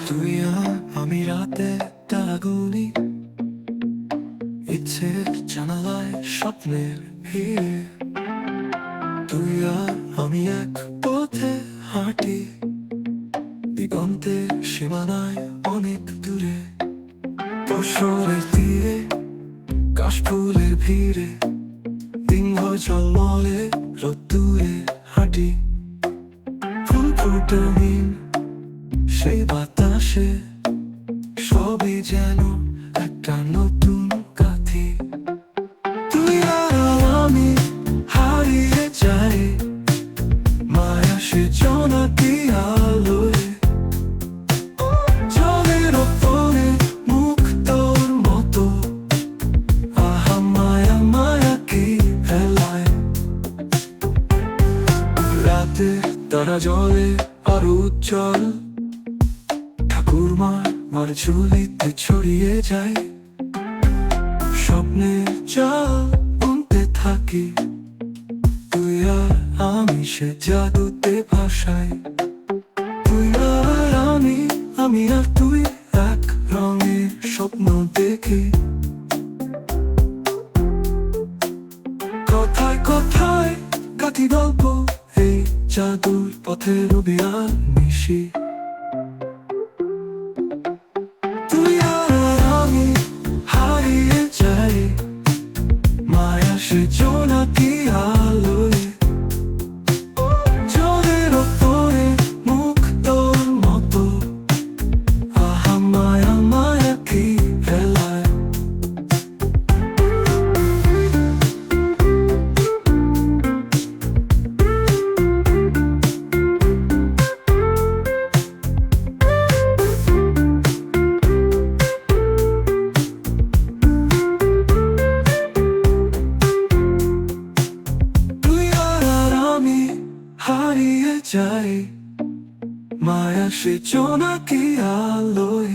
তুই আর আমি রাতে তারা গুনি, ইচ্ছের জানালায় স্বপ্নের ভিড়ে। তুই আর আমি এক পথে হাঁটি, দিগন্তের সীমানায় অনেক দূরে। বছরের তীরে কাশফুলের ভিড়ে, দিন ঝলমলে রোদ্দুরে হাঁটি। ফুল ফুটহীন সেই বাতাসে, সবই যেন একটা নতুন কাথি। তুই আর আমি হারিয়ে যাই মায়া সে জোনাকি আলোয়। জলের ওপরে মুখ তোর মতো, আহা মায়া মায়া কি ফেলায়। রাতে তারা জলে আরো উজ্জ্বল, ঠাকুরমার ঝুলিতে ছড়িয়ে যায়। স্বপ্নের জাল বুনতে থাকি, তুই আর আমি সে জাদুতে ভাসাই। তুই আর আমি আর তুই এক রঙের স্বপ্ন দেখি। কথায় কথায় কাটি গল্প, এই জাদুর পথের অভিয়ান নিশি। তুই আর আমি হারিয়ে যাই মায়া সে জোনাকি আলোয়। জলের ওপরে মুখ তোর মতো, আহা মায়া মায়া কি ফেলায়। হারিয়ে যাই মায়া সে জোনাকি আলোয়।